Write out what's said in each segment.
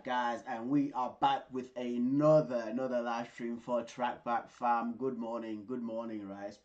right, guys, and we are back with another live stream for TRACKBACK fam. Good morning, right?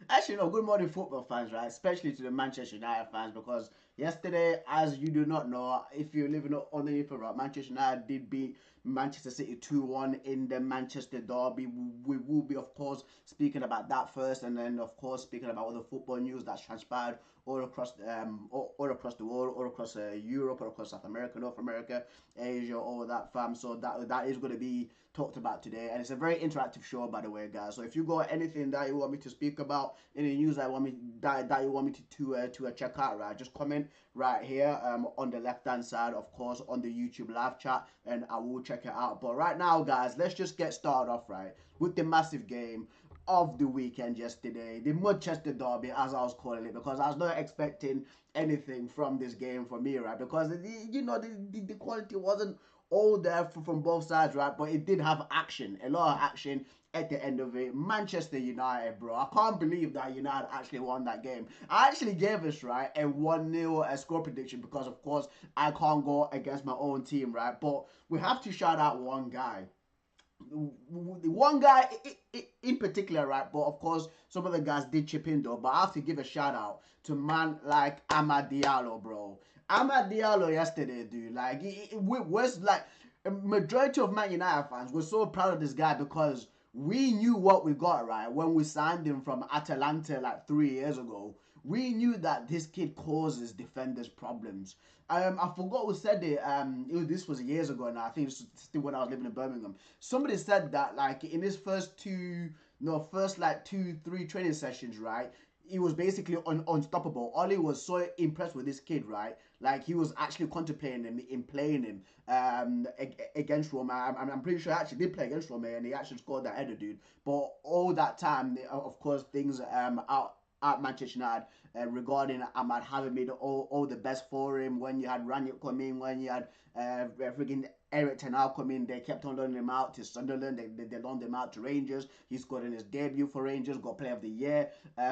Actually, no, good morning, football fans, right? Especially to the Manchester United fans, because yesterday, as you do not know, if you're living underneath a rock, Manchester United did beat Manchester City 2-1 in the Manchester derby. We will be, of course, speaking about that first, and then, of course, speaking about all the football news that's transpired all across the world, all across Europe, all across South America, North America, Asia, all that fam. So that is going to be talked about today, and it's a very interactive show, by the way, guys. So if you got anything that you want me to speak about, any news that you want me to check out, right, just comment right here on the left hand side, of course, on the YouTube live chat, and I will check it out. But right now, guys, let's just get started off, right, with the massive game of the weekend yesterday, the Manchester derby, as I was calling it, because I was not expecting anything from this game for me, right? Because the quality wasn't all there from both sides, right? But it did have action, a lot of action at the end of it. Manchester United, bro, I can't believe that United actually won that game. I actually gave us, right, a 1-0 score prediction, because of course I can't go against my own team, right? But we have to shout out one guy in particular, right? But of course, some of the guys did chip in though. But I have to give a shout out to man like AMAD Diallo, bro. AMAD Diallo yesterday, dude. Like, it was like a majority of Man United fans were so proud of this guy, because we knew what we got, right, when we signed him from Atalanta like 3 years ago. We knew that this kid causes defenders problems. I forgot who said it. This was years ago now. I think it was still when I was living in Birmingham. Somebody said that, like, in his first like 2-3 training sessions, right, he was basically unstoppable. Ollie was so impressed with this kid, right? Like, he was actually contemplating him in playing him against Roma. I'm pretty sure he actually did play against Roma, and he actually scored that header, dude. But all that time, of course, things out at Manchester United regarding AMAD having made all the best for him. When you had Ranić come in, when you had friggin' Erik Ten Hag come in, they kept on loaning him out to Sunderland. They loaned him out to Rangers. He scored in his debut for Rangers, got Player of the Year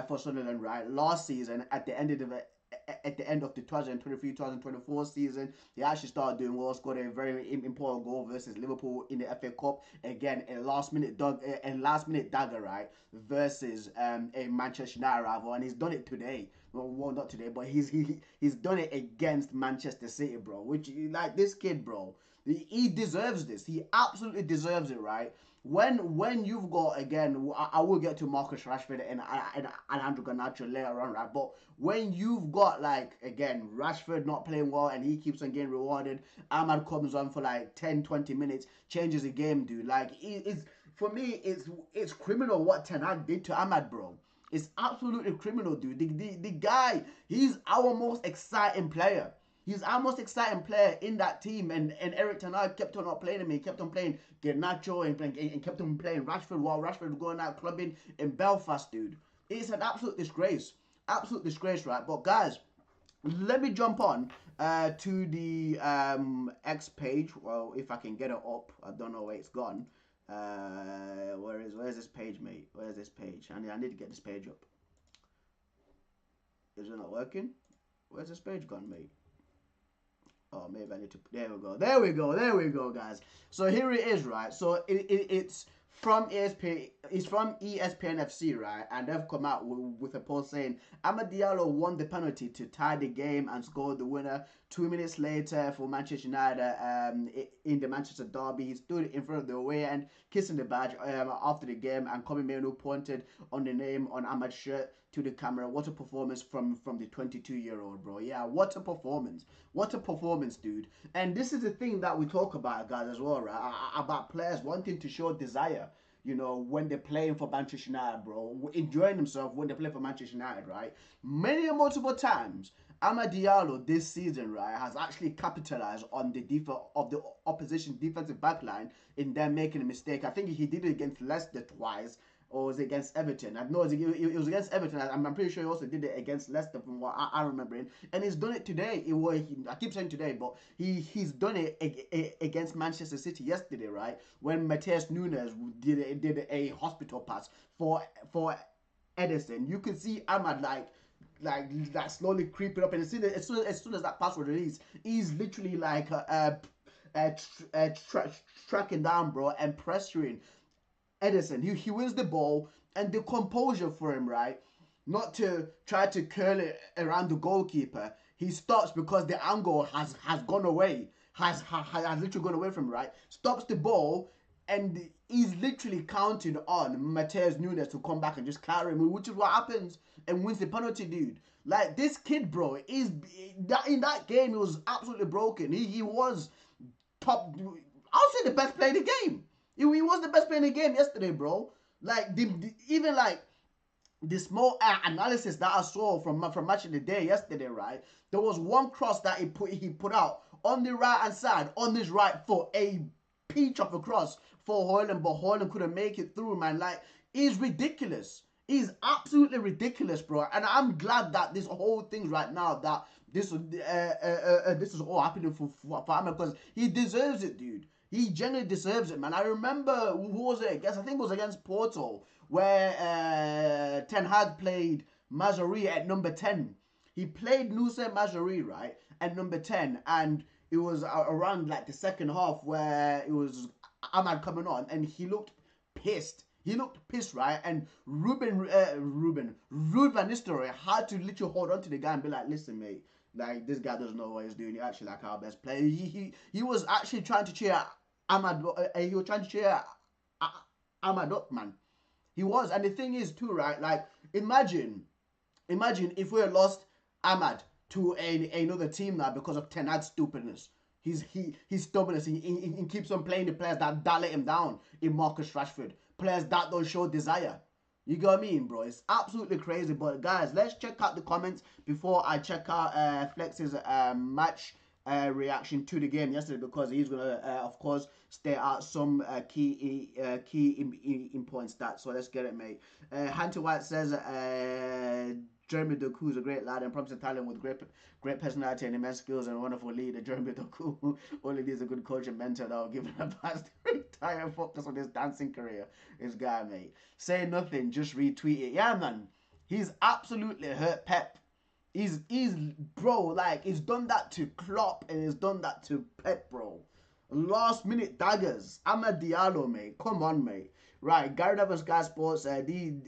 for Sunderland, right? Last season, at the end of the 2023-2024 season, he actually started doing well, scored a very important goal versus Liverpool in the FA Cup. Again, a last minute dagger, right, versus a Manchester United rival, and he's done it today. Well, not today, but he's done it against Manchester City, bro. Which, like, this kid, bro, he deserves this. He absolutely deserves it, right? When you've got, again, I will get to Marcus Rashford and Andrew Garnacho later on, right? But when you've got, like, again, Rashford not playing well and he keeps on getting rewarded, AMAD comes on for like 10-20 minutes, changes the game, dude. Like, for me, it's criminal what Ten Hag did to AMAD, bro. It's absolutely criminal, dude. The guy, he's our most exciting player. He's our most exciting player in that team, and Erik Ten Hag kept on not playing him. He kept on playing Garnacho and kept on playing Rashford while Rashford was going out clubbing in Belfast, dude. It's an absolute disgrace. Absolute disgrace, right? But guys, let me jump on to the X page. Well, if I can get it up. I don't know where it's gone. Where's this page, mate? Where's this page? I need to get this page up. Is it not working? Where's this page gone, mate? Oh, maybe I need to. There we go. There we go. There we go, guys. So here it is, right? So it's from ESPN. It's from ESPN FC, right? And they've come out with a post saying AMAD Diallo won the penalty to tie the game and scored the winner 2 minutes later for Manchester United in the Manchester derby. He stood in front of the away end, kissing the badge after the game, and Kobe Mainoo pointed on the name on AMAD's shirt to the camera. What a performance from the 22-year-old, bro. Yeah, what a performance. What a performance, dude. And this is the thing that we talk about, guys, as well, right? About players wanting to show desire, you know, when they're playing for Manchester United, bro. Enjoying themselves when they play for Manchester United, right? Many and multiple times, AMAD Diallo this season, right, has actually capitalized on the opposition defensive backline in them making a mistake. I think he did it against Leicester twice, or was it against Everton? I know it was against Everton. I'm pretty sure he also did it against Leicester from what I'm remembering. And he's done it today. I keep saying today, but he's done it against Manchester City yesterday, right? When Matheus Nunes did a hospital pass for Edison. You could see AMAD like slowly creeping up, and as soon as that pass was released, he's literally like tracking down, bro, and pressuring Edison. He wins the ball, and the composure for him, right? Not to try to curl it around the goalkeeper. He stops because the angle has gone away. Has literally gone away from him, right? Stops the ball, and he's literally counting on Mateus Nunes to come back and just carry him, which is what happens, and wins the penalty, dude. Like, this kid, bro, is that in that game he was absolutely broken. He was top. I'll say the best player in the game. He was the best player in the game yesterday, bro. Like even like the small analysis that I saw from Match of the Day yesterday, right? There was one cross that he put out on the right hand side on his right foot, a peach of a cross for Haaland, but Haaland couldn't make it through, man. Like, he's ridiculous. He's absolutely ridiculous, bro. And I'm glad that this whole thing right now, that this is all happening for him, because he deserves it, dude. He genuinely deserves it, man. I remember, who was it? I think it was against Porto, where Ten Hag played Mazraoui at number 10. He played Nusa Mazraoui, right, at number 10, and it was around like the second half where it was AMAD coming on, and he looked pissed. He looked pissed, right? And Ruud van Nistelrooy had to literally hold on to the guy and be like, listen, mate, like, this guy doesn't know what he's doing. He's actually like our best player. He was actually trying to cheer AMAD. He was trying to cheer AMAD up, man. He was. And the thing is too, right? Like, imagine if we had lost AMAD to another team now because of Ten Hag's stupidness. His stubbornness. He keeps on playing the players that let him down in Marcus Rashford. Players that don't show desire. You get what I mean, bro? It's absolutely crazy. But guys, let's check out the comments before I check out Flex's match reaction to the game yesterday, because he's gonna, of course, state out some key important stats. So let's get it, mate. Hunter White says Jeremy Doku is a great lad and promising talent with great personality and immense skills and a wonderful leader. Jeremy Doku only needs a good coach and mentor that will give him a pass to retire and focus on his dancing career. This guy, mate. Say nothing, just retweet it. Yeah, man. He's absolutely hurt Pep. He's bro, like, he's done that to Klopp and he's done that to Pep, bro. Last minute daggers. AMAD Diallo, mate. Come on, mate. Right, Gary Neville, Sky Sports. These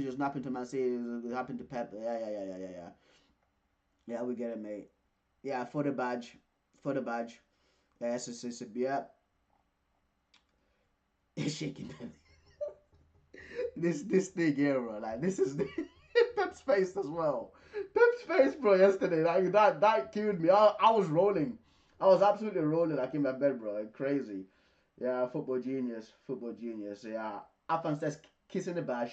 just happened to Man City. It happened to Pep. Yeah. Yeah, we get it, mate. Yeah, for the badge. Yeah, yeah. It's shaking. this thing here, bro. Like, this is Pep's face as well. Pep's face, bro, yesterday. Like, that killed me. I was rolling. I was absolutely rolling, like, in my bed, bro. Like, crazy. Yeah, football genius. Yeah, Afan says kissing the badge,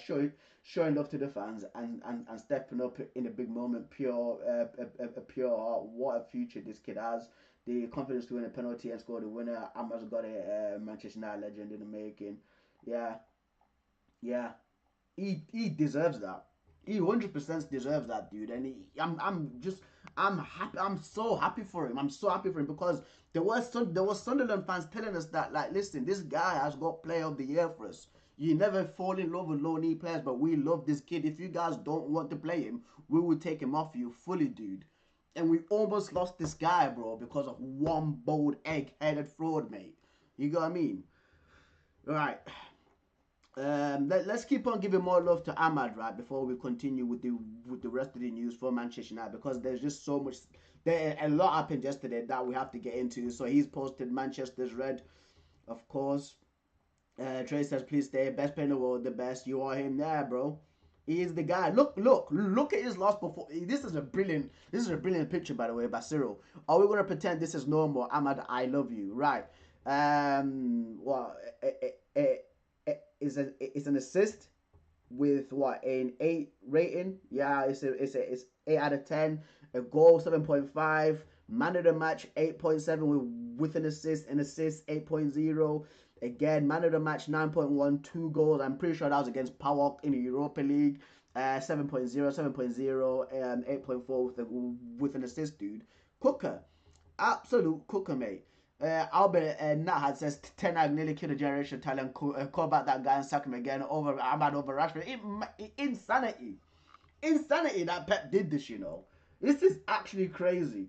showing love to the fans, and stepping up in a big moment. Pure heart. What a future this kid has. The confidence to win a penalty and score the winner. Amad's got a Manchester United legend in the making. Yeah. He deserves that. He 100% deserves that, dude. And I'm happy. I'm so happy for him. Because there was Sunderland fans telling us that, like, listen, this guy has got Player of the Year for us. You never fall in love with low knee players, but we love this kid. If you guys don't want to play him, we will take him off you fully, dude. And we almost lost this guy, bro, because of one bold egg-headed fraud, mate. You know what I mean? Right. Let's keep on giving more love to AMAD, right, before we continue with the rest of the news for Manchester United, because there's just so much. A lot happened yesterday that we have to get into. So he's posted Manchester's red, of course. Trey says, please stay. Best player in the world, the best. You are him there, bro. He is the guy. Look at his last performance. This is a brilliant picture, by the way, by Cyril. Are we gonna pretend this is normal? AMAD, I love you. Right. Well, it's an assist with what, an 8 rating. Yeah, it's 8 out of 10. A goal 7.5. Man of the match 8.7 with an assist. 8.0. Again, man of the match 9.1, 2 goals. I'm pretty sure that was against PAOK in the Europa League. 7.0, 8.4 with an assist, dude. Cooker, absolute cooker, mate. Albert Nahat says Ten Hag nearly killed a generation talent. Call back that guy and sack him again over AMAD over Rashford. Insanity that Pep did this, you know. This is actually crazy.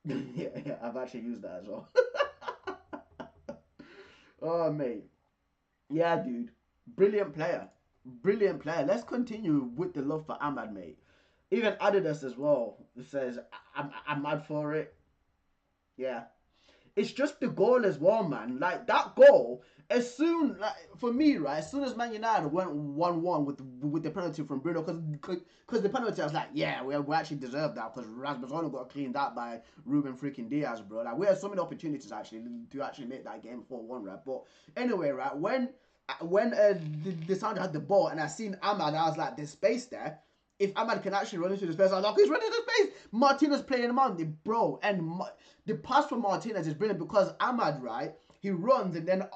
yeah, I've actually used that as well. Oh, mate. Yeah, dude. Brilliant player. Brilliant player. Let's continue with the love for Ahmad, mate. Even Adidas as well. It says, I'm mad for it. Yeah. It's just the goal as well, man. Like that goal, as soon like for me, right, as soon as Man United went 1-1 with the penalty from Bruno, because the penalty, I was like, yeah, we actually deserved that because Rasmus only got cleaned out by Ruben freaking Diaz, bro. Like we had so many opportunities actually to actually make that game 4-1, right? But anyway, right, when the Sound had the ball and I seen Ahmad, I was like, there's space there. If Ahmad can actually run into the space, I was like, he's running into space. Martinez playing him on, bro. And the pass from Martinez is brilliant because Ahmad, right? He runs and then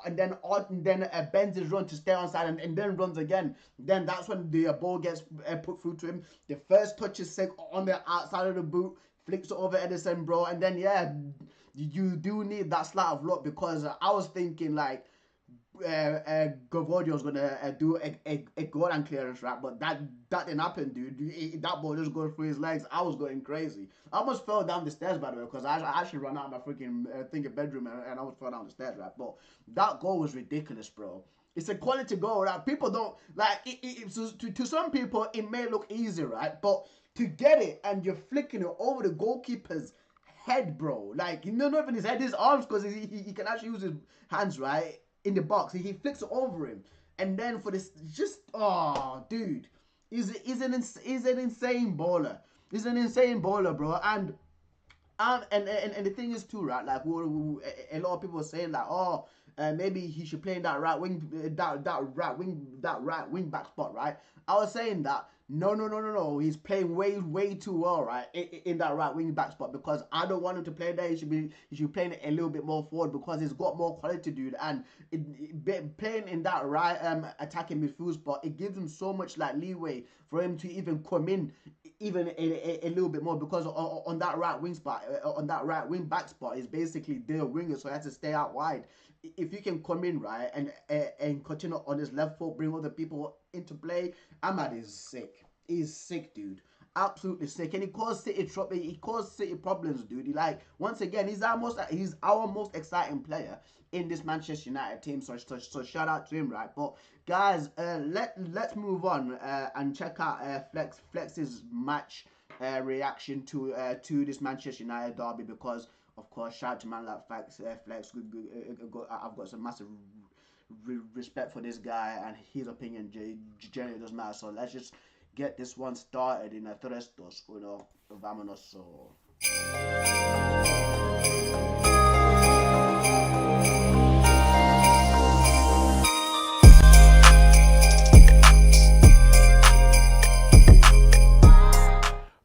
bends his run to stay on side and then runs again. Then that's when the ball gets put through to him. The first touch is sick on the outside of the boot, flicks it over Edison, bro. And then yeah, you do need that slight of luck because I was thinking like Gavordio's gonna do a goal and clearance, right? But that didn't happen, dude. That ball just goes through his legs. I was going crazy. I almost fell down the stairs, by the way, because I actually ran out of my freaking bedroom and I almost fell down the stairs, right? But that goal was ridiculous, bro. It's a quality goal, right? People don't like to some people it may look easy, right? But to get it and you're flicking it over the goalkeeper's head, bro. Like, not even his head, his arms, because he can actually use his hands, right? In the box. He flicks it over him. And then for this, just, oh, dude. He's an insane baller. He's an insane baller, bro. And the thing is too, right? Like a lot of people are saying like, oh, maybe he should play in that right wing, that right wing back spot, right? I was saying that no. He's playing way too well, right? In that right wing back spot because I don't want him to play there. He should be playing a little bit more forward because he's got more quality, dude. And playing in that right attacking midfield spot, it gives him so much like leeway for him to even come in even a little bit more because on that right wing spot, on that right wing back spot is basically their winger, so he has to stay out wide. If you can come in right and continue on his left foot, bring other people into play, Ahmad is sick. He's sick, dude. Absolutely sick, and he caused City problems, dude. Like once again, he's our most exciting player in this Manchester United team. So shout out to him, right? But guys, let's move on and check out Flex's match reaction to this Manchester United derby because of course shout out to man like Flex. I've got some massive respect for this guy and his opinion generally doesn't matter. So let's just get this one started in a 3, 2, 1, vámonos. So.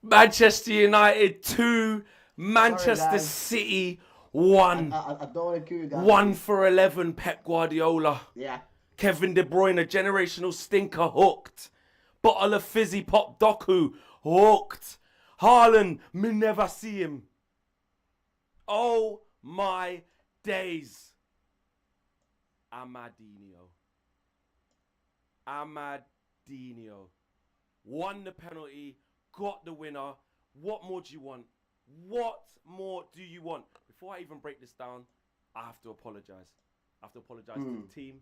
Manchester United 2, Manchester City 1. I don't want to kill you guys. 1 for 11, Pep Guardiola. Yeah. Kevin De Bruyne, generational stinker, hooked. Bottle of fizzy pop Doku, hooked. Haaland, me never see him. Oh my days. Amadinho. Won the penalty, got the winner. What more do you want? What more do you want? Before I even break this down, I have to apologize. I have to apologize to the team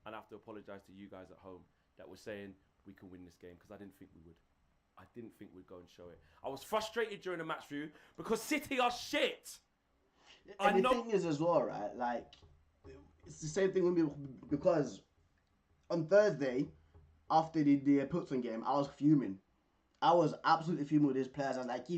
and I have to apologize to you guys at home that were saying we can win this game because I didn't think we would. I didn't think we'd go and show it. I was frustrated during the match review because City are shit. And the thing is as well, right? Like, it's the same thing with me because on Thursday, after the Pilsen game, I was fuming. I was absolutely fuming with these players. I was like,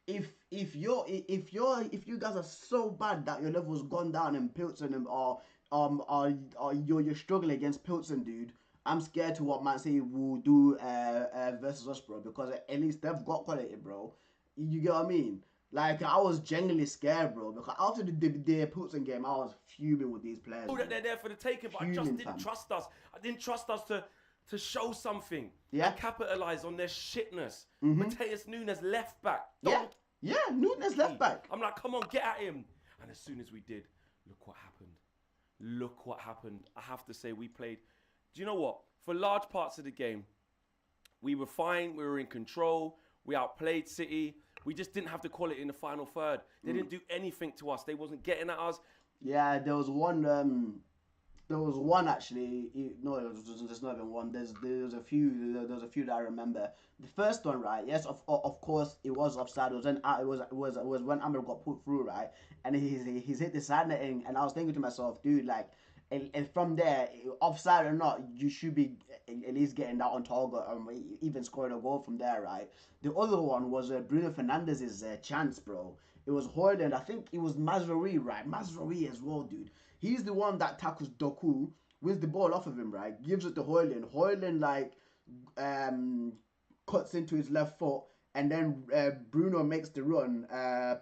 if you guys are so bad that your level's gone down in Pilsen or you're struggling against Pilsen, dude, I'm scared to what Man City will do versus us, bro, because at least they've got quality, bro. You get what I mean? Like, I was genuinely scared, bro, because after the Pilsen game, I was fuming with these players. I know that they're there for the taking, but I just didn't trust us. I didn't trust us to show something. Yeah. And capitalise on their shitness. Mateus Nunes left back. Yeah, Nunes left back. I'm like, come on, get at him. And as soon as we did, look what happened. I have to say, we played. Do you know what? For large parts of the game, we were fine. We were in control. We outplayed City. We just didn't have the quality in the final third. They didn't do anything to us. They wasn't getting at us. Yeah, there was one There was one actually. No, there's not even one. There's a few. There's a few that I remember. The first one, right? Yes, of course it was offside. It was when it was when Amber got put through, right? And he's hit the side netting, and I was thinking to myself, dude, like, and from there, offside or not, you should be at least getting that on target, even scoring a goal from there, right? The other one was Bruno Fernandes's chance, bro. It was Hoyland. I think it was Mazraoui, right? Mazraoui as well, dude. He's the one that tackles Doku, wins the ball off of him, right? Gives it to Hoyland. Hoyland, like, um, cuts into his left foot, and then Bruno makes the run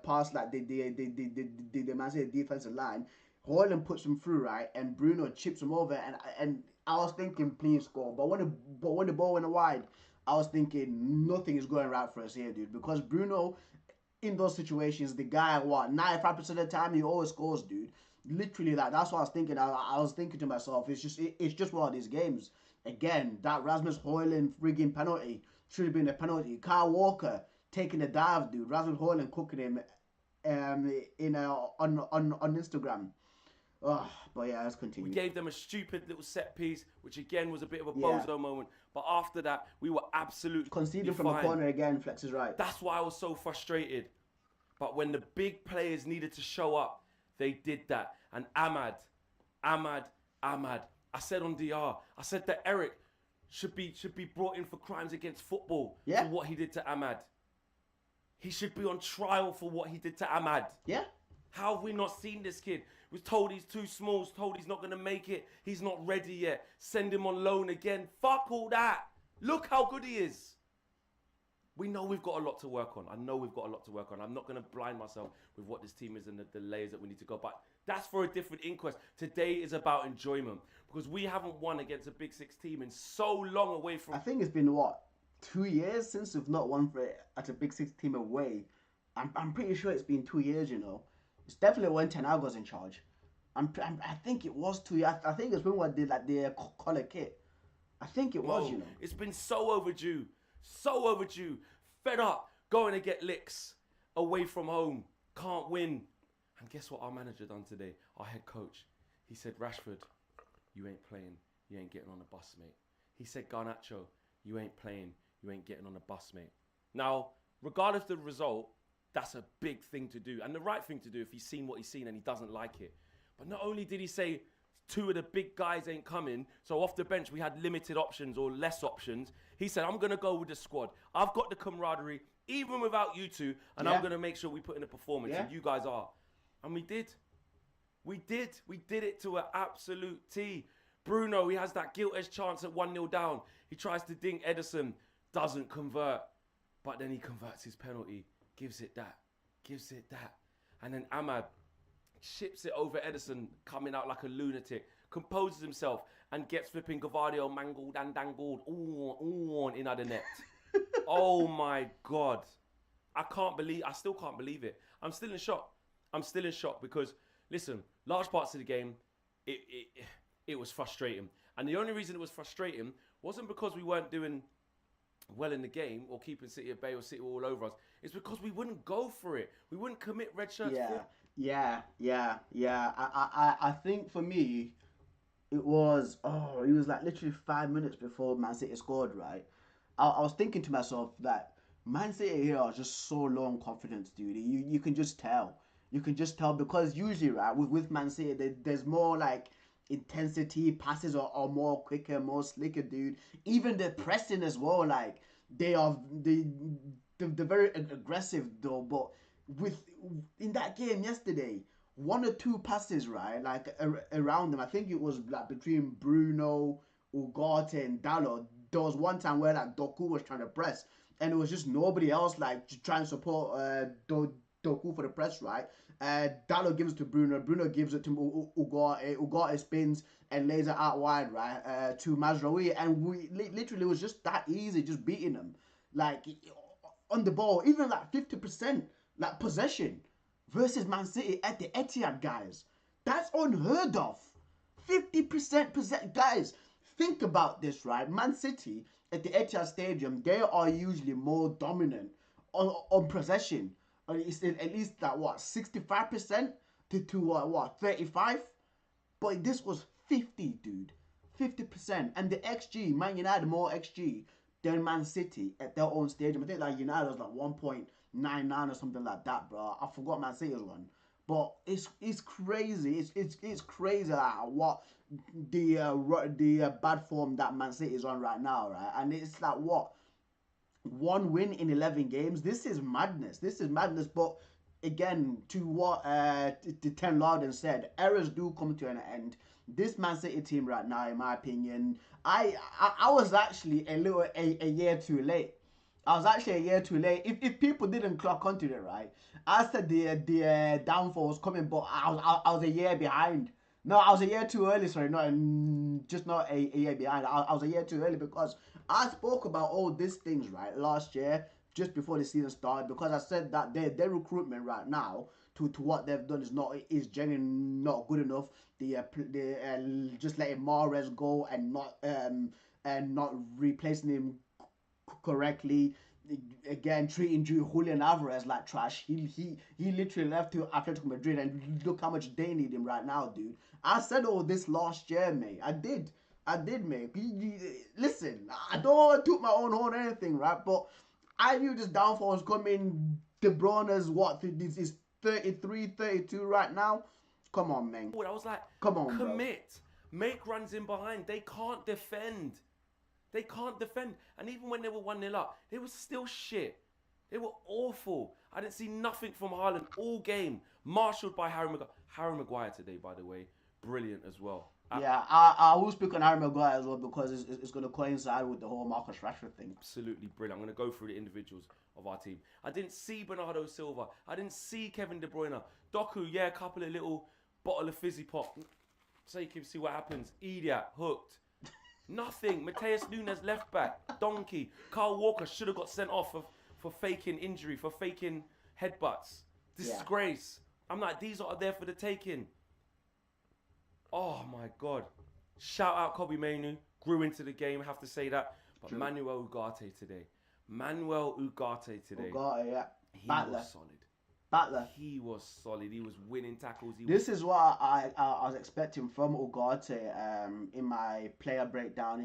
past, like, the Man City defensive line. Hoyland puts him through, right? And Bruno chips him over, and I was thinking, please score. But when the ball went wide, I was thinking nothing is going right for us here, dude. Because Bruno, in those situations, the guy, what, 95% of the time, he always scores, dude. Literally, that's what I was thinking. I was thinking to myself, it's just one of these games. Again, that Rasmus Højlund frigging penalty should have been a penalty. Kyle Walker taking a dive, dude. Rasmus Højlund cooking him on Instagram. Oh, but yeah, let's continue. We gave them a stupid little set piece, which again was a bit of a bozo moment. But after that, we were absolutely conceding from the corner again. Flex is right. That's why I was so frustrated. But when the big players needed to show up, they did that. And Ahmad. I said on DR, I said that Eric should be brought in for crimes against football for what he did to Ahmad. He should be on trial for what he did to Ahmad. Yeah. How have we not seen this kid? Was told he's too small, was told he's not going to make it. He's not ready yet. Send him on loan again. Fuck all that. Look how good he is. We know we've got a lot to work on. I know we've got a lot to work on. I'm not going to blind myself with what this team is and the layers that we need to go. But that's for a different inquest. Today is about enjoyment. Because we haven't won against a Big Six team in so long away from... I think it's been, what, 2 years since we've not won for it at a Big Six team away. I'm pretty sure it's been 2 years, you know. It's definitely when Ten Hag was in charge. I think it was 2 years. I think it's when we did, like, the color kit. I think it was, you know. It's been so overdue. So overdue. Fed up. Going to get licks. Away from home. Can't win. And guess what our manager done today? Our head coach. He said, Rashford, you ain't playing. You ain't getting on the bus, mate. He said, Garnacho, you ain't playing. You ain't getting on the bus, mate. Now, regardless of the result, that's a big thing to do. And the right thing to do if he's seen what he's seen and he doesn't like it. But not only did he say 2 of the big guys ain't coming, so off the bench we had limited options or less options. He said, I'm going to go with the squad. I've got the camaraderie, even without you two, and I'm going to make sure we put in a performance, and you guys are. And we did. We did it to an absolute T. Bruno, he has that guilt-edged chance at 1-0 down. He tries to dink Ederson, doesn't convert. But then he converts his penalty, gives it that. And then Ahmad ships it over Ederson, coming out like a lunatic, composes himself, and gets flipping Gavardio mangled and dangled all in the net. Oh my God. I still can't believe it. I'm still in shock because, listen, large parts of the game, it was frustrating. And the only reason it was frustrating wasn't because we weren't doing well in the game or keeping City at bay or City all over us. It's because we wouldn't go for it. We wouldn't commit red shirts. Yeah. I think for me, it was like literally 5 minutes before Man City scored, right? I was thinking to myself that Man City here are just so low on confidence, dude. You can just tell. You can just tell because usually, right, with Man City, there's more like intensity, passes are more quicker, more slicker, dude. Even the pressing as well, like they're very aggressive though. But in that game yesterday, 1 or 2 passes, right, like around them. I think it was like between Bruno, Ugarte, and Dalot. There was one time where like Doku was trying to press, and it was just nobody else like trying to support Doku for the press, right? Dalot gives it to Bruno. Bruno gives it to Ugarte. Ugarte spins and lays it out wide, right, to Mazraoui. And we literally was just that easy, just beating them. Like, on the ball, even like 50%, like, possession versus Man City at the Etihad, guys. That's unheard of. 50% guys, think about this, right? Man City at the Etihad Stadium, they are usually more dominant on possession. It's at least that 65% to 35. But this was 50, dude. 50%. And the XG, Man United more XG than Man City at their own stadium. I think like United was like 1.99 or something like that, bro. I forgot Man City's one. But it's crazy. It's crazy like what the bad form that Man City is on right now, right? And it's like what, one win in 11 games. This is madness. This is madness. But again, to what the Ten Loudon said, errors do come to an end. This Man City team right now, in my opinion, I was actually a year too late. I was actually a year too late. If people didn't clock onto it, right, I said the downfall was coming, but I was a year behind. No, I was a year too early. Sorry, not just not a year behind. I was a year too early because I spoke about all these things right last year, just before the season started, because I said that their recruitment right now to what they've done is genuinely not good enough. The just letting Mahrez go and not replacing him correctly. Again, treating Julian Alvarez like trash. He literally left to Atletico Madrid, and look how much they need him right now, dude. I said all this last year, mate. I did, mate. Listen, I don't want to toot my own horn or anything, right? But I knew this downfall was coming. De Bruyne's what? This is 33, 32 right now. Come on, man. I was like, come on, commit. Bro. Make runs in behind. They can't defend. They can't defend. And even when they were 1-0 up, they were still shit. They were awful. I didn't see nothing from Haaland all game. Marshalled by Harry Maguire. Harry Maguire today, by the way, brilliant as well. Yeah, I will speak on Harry Maguire as well because it's going to coincide with the whole Marcus Rashford thing. Absolutely brilliant. I'm going to go through the individuals of our team. I didn't see Bernardo Silva. I didn't see Kevin De Bruyne. Doku, yeah, a couple of little bottle of fizzy pop. So you can see what happens. Idiot, hooked. Nothing. Mateus Nunes left back. Donkey. Kyle Walker should have got sent off for faking injury, for faking headbutts. Disgrace. Yeah. I'm like, these are there for the taking. Oh my God. Shout out Kobe Mainu. Grew into the game, I have to say that. But true. Manuel Ugarte today. Ugarte, yeah. He was solid. Battler. He was solid. He was winning tackles. This is what I was expecting from Ugarte in my player breakdown,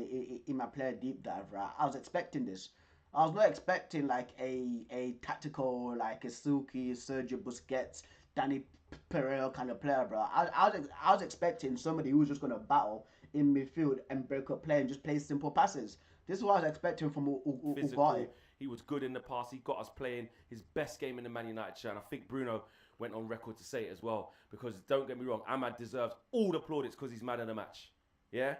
in my player deep dive, right? I was expecting this. I was not expecting like a tactical, like a Suki, Sergio Busquets, Danny Pereira kind of player, bro. I was expecting somebody who was just going to battle in midfield and break up play and just play simple passes. This is what I was expecting from Ugarte. He was good in the past. He got us playing his best game in the Man United shirt. And I think Bruno went on record to say it as well. Because don't get me wrong, AMAD deserves all the plaudits because he's mad in the match. Yeah?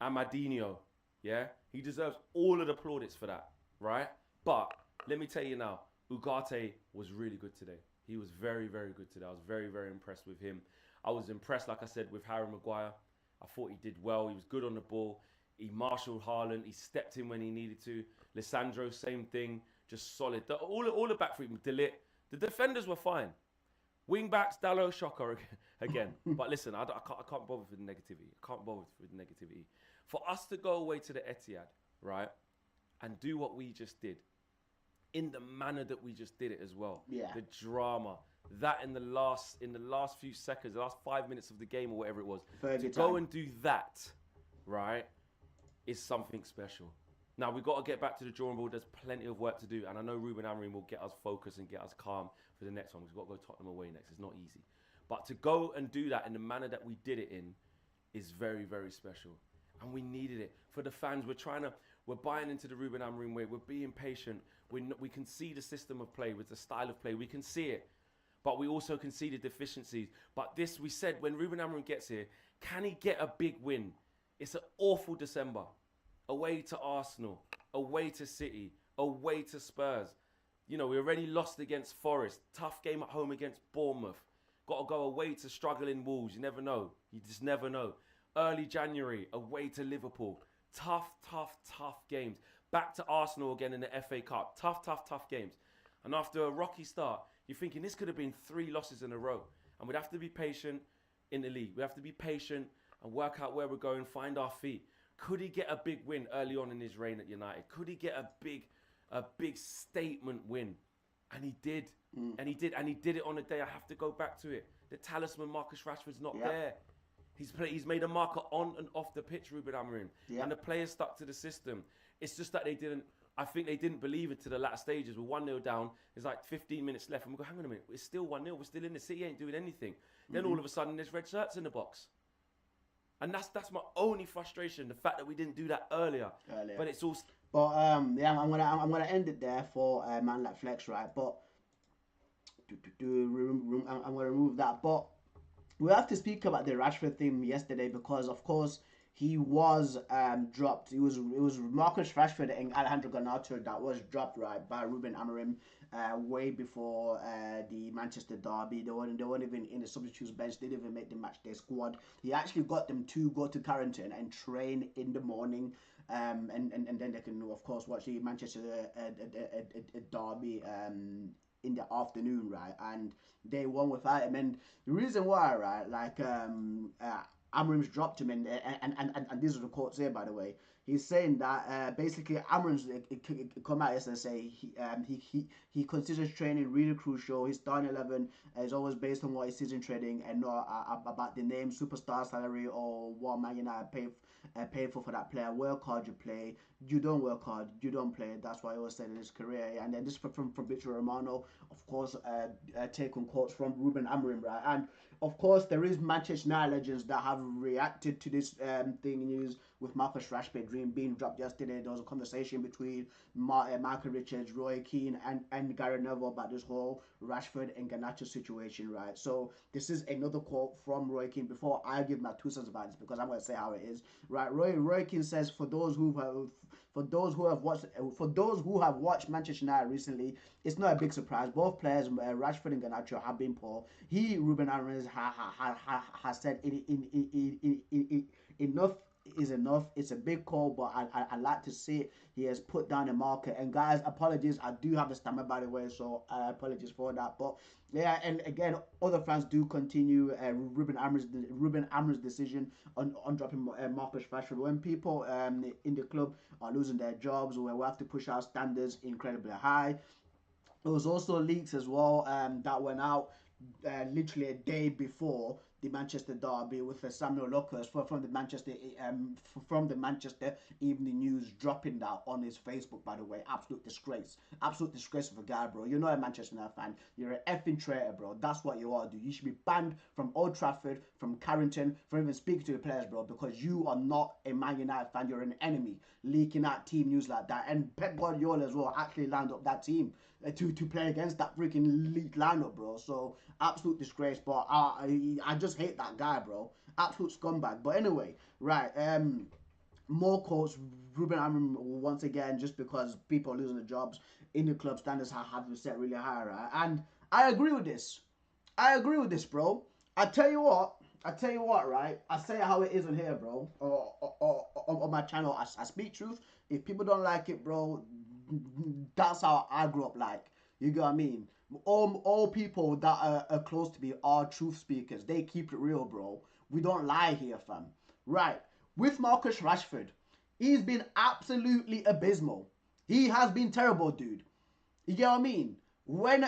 Amadinho. Yeah? He deserves all of the plaudits for that. Right? But let me tell you now, Ugarte was really good today. He was very, very good today. I was very, very impressed with him. I was impressed, like I said, with Harry Maguire. I thought he did well. He was good on the ball. He marshalled Haaland. He stepped in when he needed to. Lissandro, same thing. Just solid. All the back three. Delit. The defenders were fine. Wing backs, Dallo, shocker again. But listen, I can't bother with the negativity. For us to go away to the Etihad, right, and do what we just did, in the manner that we just did it as well. Yeah. The drama. That in the last few seconds, the last 5 minutes of the game or whatever it was. To go and do that, right, is something special. Now, we've got to get back to the drawing board. There's plenty of work to do. And I know Ruben Amorim will get us focused and get us calm for the next one. We've got to go Tottenham away next. It's not easy. But to go and do that in the manner that we did it in is very, very special. And we needed it. For the fans, we're buying into the Ruben Amorim way. We're being patient. We can see the system of play with the style of play. We can see it. But we also can see the deficiencies. But this, we said, when Ruben Amorim gets here, can he get a big win? It's an awful December. Away to Arsenal, away to City, away to Spurs. You know, we already lost against Forest. Tough game at home against Bournemouth. Got to go away to struggling Wolves. You never know. You just never know. Early January, away to Liverpool. Tough games. Back to Arsenal again in the FA Cup. Tough games. And after a rocky start, you're thinking this could have been 3 losses in a row. And we'd have to be patient in the league. We have to be patient and work out where we're going, find our feet. Could he get a big win early on in his reign at United? Could he get a big statement win? And he did. And he did it on a day. I have to go back to it. The talisman Marcus Rashford's not there. He's made a marker on and off the pitch, Ruben Amorim, and the players stuck to the system. It's just that they didn't. I think they didn't believe it to the latter stages. We're 1-0 down. There's like 15 minutes left, and we go, hang on a minute, it's still 1-0. We're still in the City, ain't doing anything. Then all of a sudden, there's red shirts in the box, and that's my only frustration. The fact that we didn't do that earlier. But it's all. But yeah, I'm gonna end it there for man like Flex, right? But I'm gonna remove that. But we have to speak about the Rashford thing yesterday because, of course, he was dropped. It was Marcus Rashford and Alejandro Garnacho that was dropped, right, by Ruben Amorim way before the Manchester derby. They weren't even in the substitutes bench. They didn't even make the match day squad. He actually got them to go to Carrington and train in the morning. And then they can, of course, watch the Manchester derby in the afternoon, right? And they won without him. And the reason why, right, like Amorim's dropped him, and these are the quotes here, by the way. He's saying that basically Amorim's come out and say he considers training really crucial. His starting 11 is always based on what he sees in training and not about the name, superstar salary, or what Man United pay for that player. Work hard, you play. You don't work hard, you don't play. That's what he always said in his career. And then this from Fabrizio Romano, of course, take on quotes from Ruben Amorim, right? And of course, there is Manchester United legends that have reacted to this thing news with Marcus Rashford being dropped yesterday. There was a conversation between Michael Richards, Roy Keane, and Gary Neville about this whole Rashford and Garnacho situation, right? So this is another quote from Roy Keane before I give my 2 cents about this, because I'm going to say how it is, right? Roy Keane says, for those who have watched Manchester United recently, it's not a big surprise. Both players, Rashford and Garnacho, have been poor. Ruben Amorim, has said enough is enough. It's a big call, but I like to see it. He has put down a marker. And guys, apologies. I do have a stammer, by the way, so apologies for that. But yeah, and again, other fans do continue Ruben Amorim's decision on dropping Marcus Rashford. When people in the club are losing their jobs, where we have to push our standards incredibly high. There was also leaks as well that went out literally a day before the Manchester derby, with Samuel Lucas from the Manchester Evening News dropping that on his Facebook. By the way, absolute disgrace of a guy, bro. You're not a Manchester United fan. You're an effing traitor, bro. That's what you are, dude. You should be banned from Old Trafford, from Carrington, from even speaking to the players, bro, because you are not a Man United fan. You're an enemy, leaking out team news like that. And Pep Guardiola as well actually lined up that team to play against that freaking league lineup, bro. So absolute disgrace. But I just hate that guy, bro. Absolute scumbag. But anyway, right. More quotes. Ruben Amorim once again, just because people are losing their jobs in the club, standards have been set really high, right? And I agree with this. Bro. I tell you what, right? I say how it is on here, bro. Or on my channel, I speak truth. If people don't like it, bro, that's how I grew up like. You get what I mean? All people that are close to me are truth speakers. They keep it real, bro. We don't lie here, fam. Right. With Marcus Rashford, he's been absolutely abysmal. He has been terrible, dude. You get what I mean? When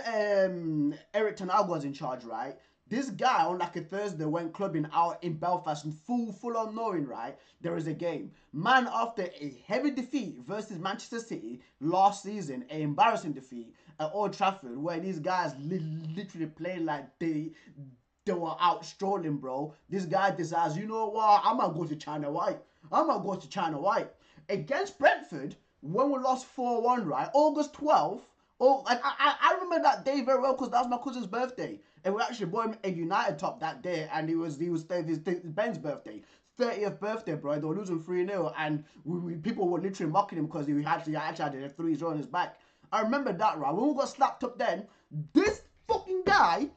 Eric Ten Hag was in charge, right? This guy on like a Thursday went clubbing out in Belfast and full on knowing, right, there is a game. Man, after a heavy defeat versus Manchester City last season, an embarrassing defeat at Old Trafford, where these guys literally played like they were out strolling, bro. This guy decides, you know what, I'm going to go to China White. Against Brentford, when we lost 4-1, right, August 12th, I remember that day very well because that was my cousin's birthday. And we actually bought him a United top that day, and it was Ben's birthday. 30th birthday, bro. They were losing 3-0, and people were literally mocking him because he actually had a 3-0 on his back. I remember that, right? When we got slapped up then, this fucking guy,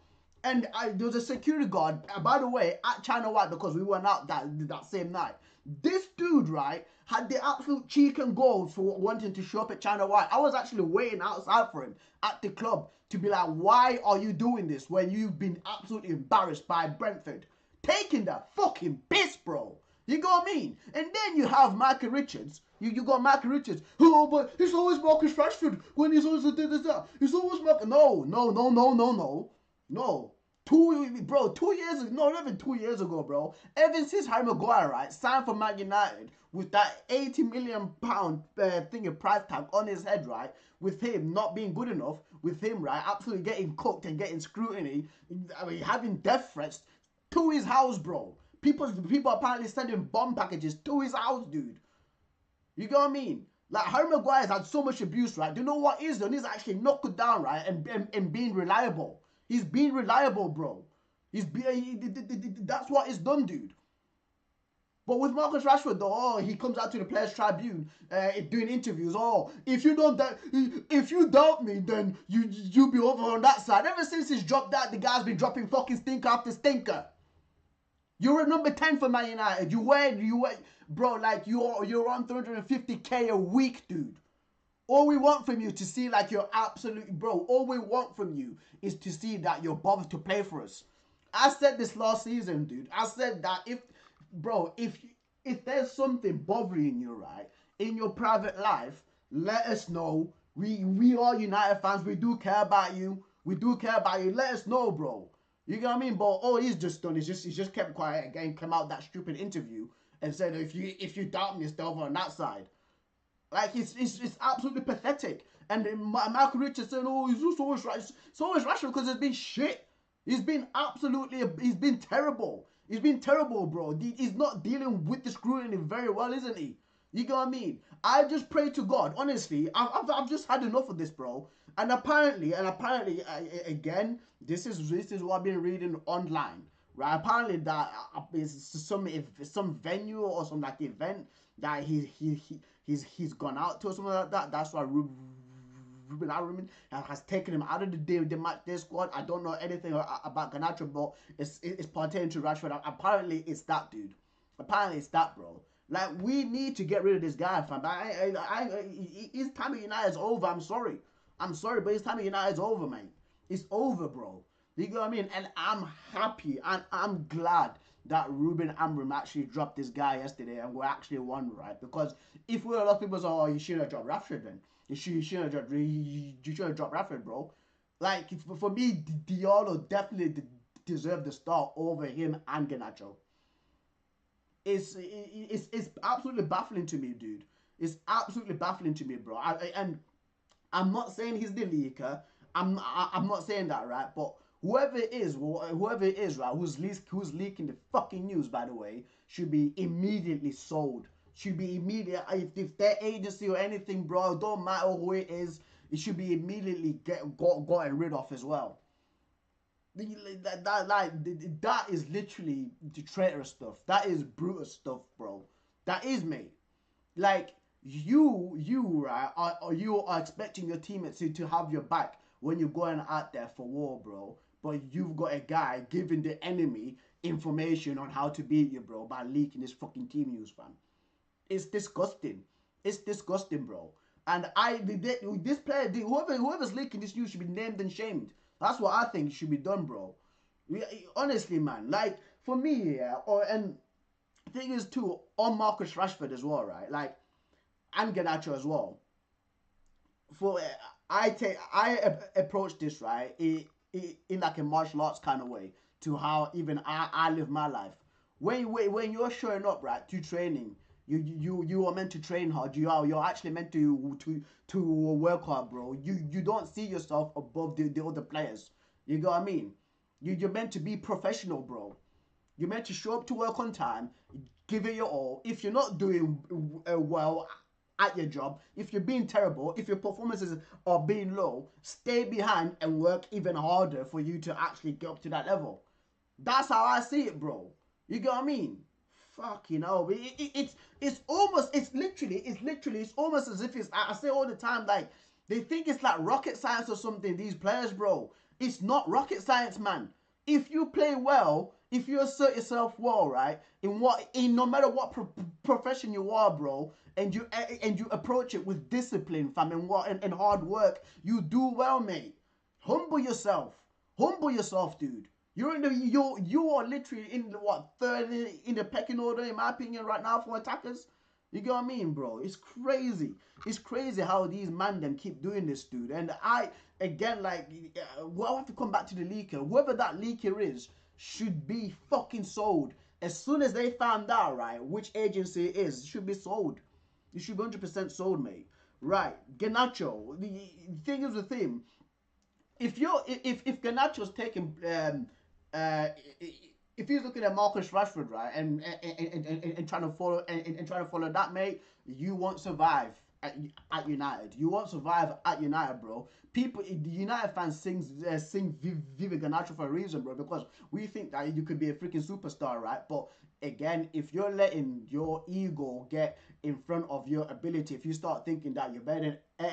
and there was a security guard, by the way, at China White, because we went out that same night. This dude, right, had the absolute cheek and goals for wanting to show up at China White. I was actually waiting outside for him at the club to be like, why are you doing this when you've been absolutely embarrassed by Brentford? Taking that fucking piss, bro. You got what I mean? And then you have Michael Richards. You got Michael Richards. Oh, but it's always Marcus Rashford when he's always this. It's always Marcus. No. 2 years ago, no, not even 2 years ago, bro. Ever since Harry Maguire, right, signed for Man United with that £80 million thing of price tag on his head, right, with him not being good enough, with him, right, absolutely getting cooked and getting scrutiny, I mean, having death threats to his house, bro. People apparently sending bomb packages to his house, dude. You get what I mean? Like, Harry Maguire's had so much abuse, right? Do you know what he's done? He's actually knocked it down, right? And being reliable. He's being reliable, bro. That's what he's done, dude. But with Marcus Rashford, though, oh, he comes out to the Players Tribune doing interviews. Oh, if you doubt me, then you be over on that side. Ever since he's dropped that, the guy's been dropping fucking stinker after stinker. You're at number 10 for Man United. You wear, bro, like you're on 350k a week, dude. All we want from you to see like you're absolutely, bro. All we want from you is to see that you're bothered to play for us. I said this last season, dude. I said that if there's something bothering you, right, in your private life, let us know. We are United fans. We do care about you. We do care about you. Let us know, bro. You get what I mean? But all he's just done is he's just kept quiet again, come out that stupid interview and said if you doubt me, stay over on that side. Like it's absolutely pathetic. And Michael Richards said, oh, he's just always right. So always Rashford because it's been shit. He's been terrible. He's been terrible, bro. He's not dealing with the scrutiny very well, isn't he? You get what I mean? I just pray to God, honestly. I've just had enough of this, bro. And apparently, again, this is what I've been reading online, right? Apparently, that is some venue or some like event that he's gone out to or something like that. That's why Ruben Amorim has taken him out of the match day squad. I don't know anything about Garnacho, but it's pertaining to Rashford. Apparently, it's that, dude. Apparently, it's that, bro. Like, we need to get rid of this guy, fam. His time at United is over. I'm sorry, but his time at United is over, man. It's over, bro. You know what I mean? And I'm happy and I'm glad that Ruben Amorim actually dropped this guy yesterday and we actually won, right? Because if we a lot of people say, oh, you shouldn't have dropped Rashford then. You shouldn't have dropped Rashford, bro. Like, for me, Diallo definitely deserved the start over him and Garnacho. It's absolutely baffling to me, dude. It's absolutely baffling to me, bro. And I'm not saying he's the leaker. I'm not saying that, right? But whoever it is, right, who's leaking the fucking news, by the way, should be immediately sold. Should be immediate. If their agency or anything, bro, don't matter who it is, it should be immediately gotten rid of as well. That is literally the traitor stuff. That is brutal stuff, bro. That is, mate. Like, you are expecting your teammates to have your back when you're going out there for war, bro. But you've got a guy giving the enemy information on how to beat you, bro, by leaking this fucking team news, fam. It's disgusting. It's disgusting, bro. And this player, whoever's leaking this news should be named and shamed. That's what I think should be done, bro. Honestly, man. Like, for me, yeah, and the thing is, too, on Marcus Rashford as well, right? Like, and Garnacho as well. I approach this, right, in like a martial arts kind of way to how even I live my life. When you're showing up, right, to training, you are meant to train hard. You're actually meant to work hard, bro. You don't see yourself above the other players. You know what I mean? You're meant to be professional, bro. You're meant to show up to work on time, give it your all. If you're not doing well at your job, if you're being terrible, if your performances are being low, stay behind and work even harder for you to actually get up to that level. That's how I see it, bro. You get what I mean? Fucking hell. It's almost as if it's, I say all the time, like, they think it's like rocket science or something, these players, bro. It's not rocket science, man. If you play well, if you assert yourself well, right, in no matter what profession you are, bro, and you approach it with discipline, fam, and hard work, you do well, mate. Humble yourself, dude. You are literally in the third in the pecking order, in my opinion, right now for attackers. You get what I mean, bro? It's crazy. It's crazy how these man them keep doing this, dude. And again, like, we'll have to come back to the leaker. Whoever that leaker is should be fucking sold. As soon as they found out, right, which agency it is, it should be sold. You should be 100% sold, mate. Right, Ganacho. The thing is with him, if Ganacho's taking uh if he's looking at Marcus Rashford, right, and trying to follow and trying to follow that, mate, you won't survive at United. You won't survive at United, bro. People, the United fans sing Viva Ganacho for a reason, bro, because we think that you could be a freaking superstar, right? But again, if you're letting your ego get in front of your ability, if you start thinking that you're better than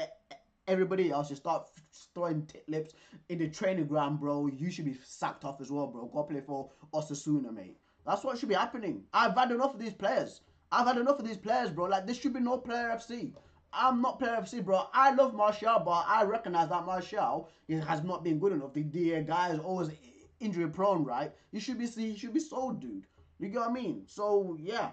everybody else, you start throwing lips in the training ground, bro, you should be sacked off as well, bro. Go play for Osasuna, mate. That's what should be happening. I've had enough of these players. I've had enough of these players, bro. Like, this should be no Player FC. I'm not Player FC, bro. I love Martial, but I recognize that Martial has not been good enough. The guy is always injury prone, right? He should be sold, dude. You get what I mean? So yeah,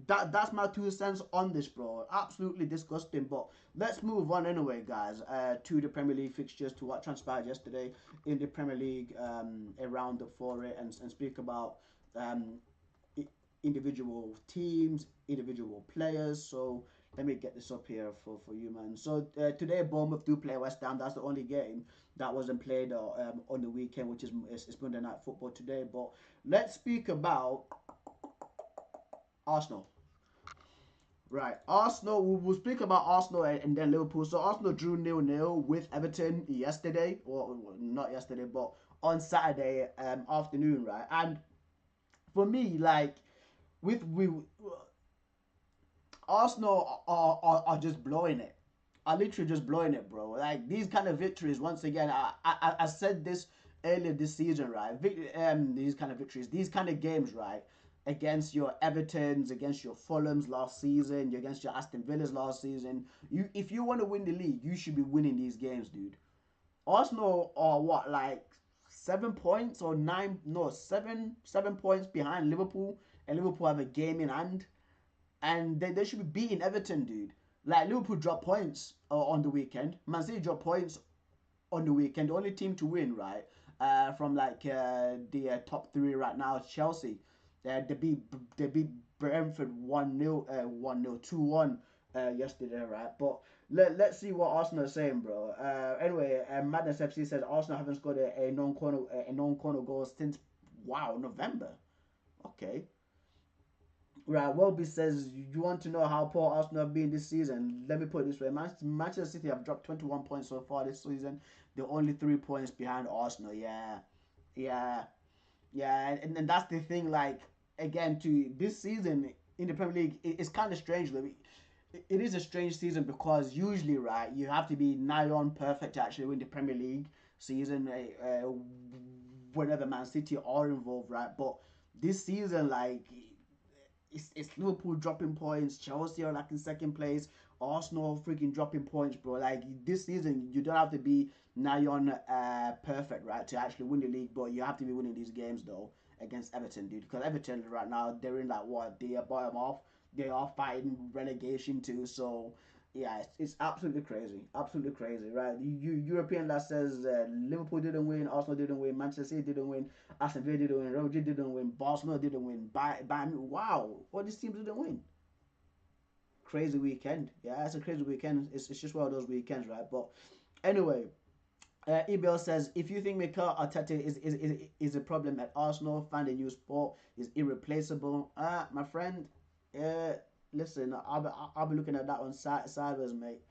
that's my 2 cents on this, bro. Absolutely disgusting. But let's move on anyway, guys, to the Premier League fixtures, to what transpired yesterday in the Premier League, a roundup for it, and speak about um, individual teams, individual players. So let me get this up here for you, man. So today, Bournemouth do play West Ham. That's the only game that wasn't played on the weekend, which is Monday Night Football today. But let's speak about Arsenal. Right, Arsenal. We'll speak about Arsenal and then Liverpool. So Arsenal drew 0-0 with Everton yesterday, or not yesterday, but on Saturday afternoon, right? And for me, like, with we Arsenal are just blowing it. Are literally just blowing it, bro. Like, these kind of victories, once again, I said this earlier this season, right? These kind of victories, these kind of games, right? Against your Evertons, against your Fulhams last season, against your Aston Villas last season. If you want to win the league, you should be winning these games, dude. Arsenal are what, like 7 points or nine? No, seven points behind Liverpool, and Liverpool have a game in hand, and they should be beating Everton, dude. Like, Liverpool dropped points on the weekend. Man City dropped points on the weekend. The only team to win, right, from like the top three right now is Chelsea. They beat Brentford 1-0, 1-0, 2-1 yesterday, right? But let's see what Arsenal is saying, bro. Anyway, Madness FC says Arsenal haven't scored a non-corner goal since, wow, November. Okay. Right, Welby says, you want to know how poor Arsenal have been this season? Let me put it this way. Manchester City have dropped 21 points so far this season. They're only 3 points behind Arsenal. Yeah. Yeah. Yeah. And that's the thing, like, again, to this season in the Premier League, it's kind of strange. It is a strange season because usually, right, you have to be nigh on perfect to actually win the Premier League season whenever Man City are involved, right? But this season, like, it's Liverpool dropping points, Chelsea are like in second place, Arsenal freaking dropping points, bro. Like, this season, you don't have to be nigh on perfect, right, to actually win the league, but you have to be winning these games though against Everton, dude. Because Everton right now, they're in like what, they are bottom off, they are fighting relegation too. So yeah, it's absolutely crazy, right? European that says Liverpool didn't win, Arsenal didn't win, Manchester City didn't win, Aston Villa didn't win, Real Madrid didn't win, Barcelona didn't win, Bayern. Wow, all these teams didn't win. Crazy weekend. Yeah, it's a crazy weekend. It's just one of those weekends, right? But anyway, EBL says, if you think Mikel Arteta is a problem at Arsenal, find a new sport. Is irreplaceable. My friend, uh, listen, I'll be looking at that one sideways, mate.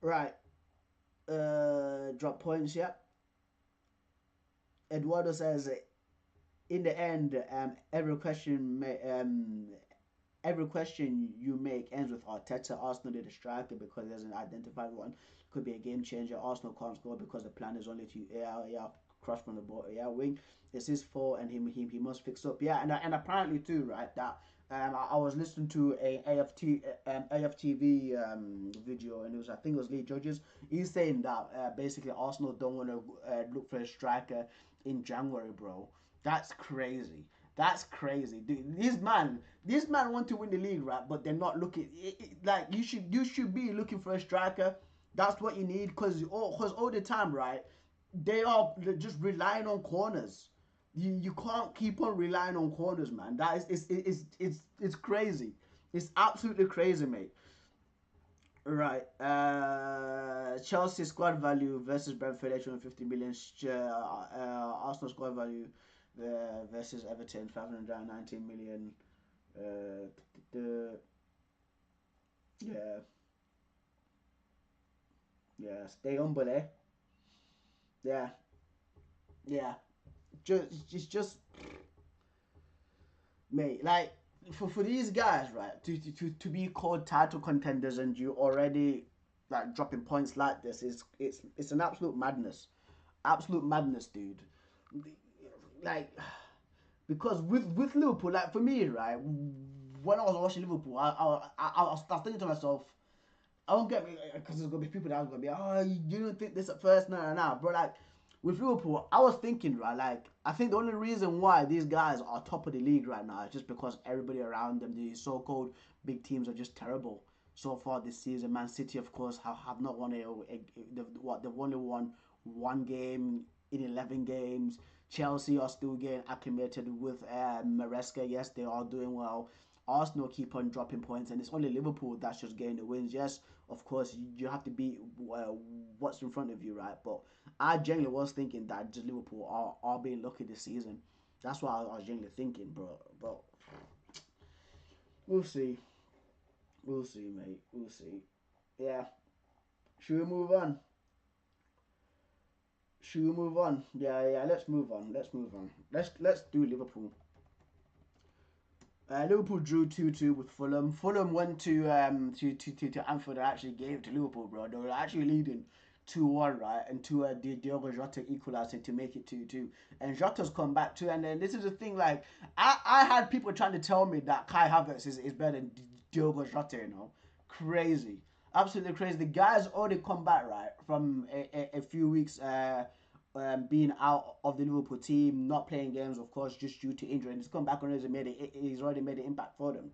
Right. Drop points, yeah. Eduardo says, in the end, every question you make ends with Arteta. Arsenal did a striker because there's an identified one. Could be a game changer. Arsenal can't score because the plan is only to cross from the ball, wing. It's his fault, and he must fix up. Yeah, and apparently too, right? That I was listening to a AFTV video, and I think it was Lee Judges. He's saying that basically Arsenal don't want to look for a striker in January, bro. That's crazy. That's crazy, dude. This man want to win the league, right? But they're not looking. Like, you should be looking for a striker That's what you need because all the time, right? They are just relying on corners. You can't keep on relying on corners, man. That is it's crazy. It's absolutely crazy, mate. Right. Chelsea squad value versus Brentford 850 million. Arsenal squad value versus Everton 519 million. Uh, the yeah, yeah, stay humble, eh? Yeah, yeah. Just mate, like for these guys, right? To be called title contenders and you already like dropping points like this is it's an absolute madness, dude. Like because with Liverpool, like for me, right? When I was watching Liverpool, I was thinking to myself, I won't get me because there's gonna be people that are gonna be, oh, you don't think this at first, no, bro. Like with Liverpool, I was thinking, right, like I think the only reason why these guys are top of the league right now is just because everybody around them, the so-called big teams, are just terrible so far this season. Man City, of course, have not won they've only won one game in 11 games. Chelsea are still getting acclimated with Maresca. Yes, they are doing well. Arsenal keep on dropping points, and it's only Liverpool that's just getting the wins. Yes, of course, you have to beat what's in front of you, right? But I genuinely was thinking that just Liverpool are being lucky this season. That's what I was genuinely thinking, bro. But we'll see. We'll see, mate. We'll see. Yeah. Should we move on? Should we move on? Yeah. Let's move on. Let's do Liverpool. Liverpool drew 2-2 with Fulham. Fulham went to Anfield and actually gave it to Liverpool, bro. They were actually leading 2-1, right? And Diogo Jota equalised to make it 2-2. And Jota's come back too. And then this is the thing, like, I had people trying to tell me that Kai Havertz is better than Diogo Jota, you know? Crazy. Absolutely crazy. The guy's already come back, right? From a few weeks being out of the Liverpool team, not playing games, of course, just due to injury. And he's come back and he's already made an impact for them.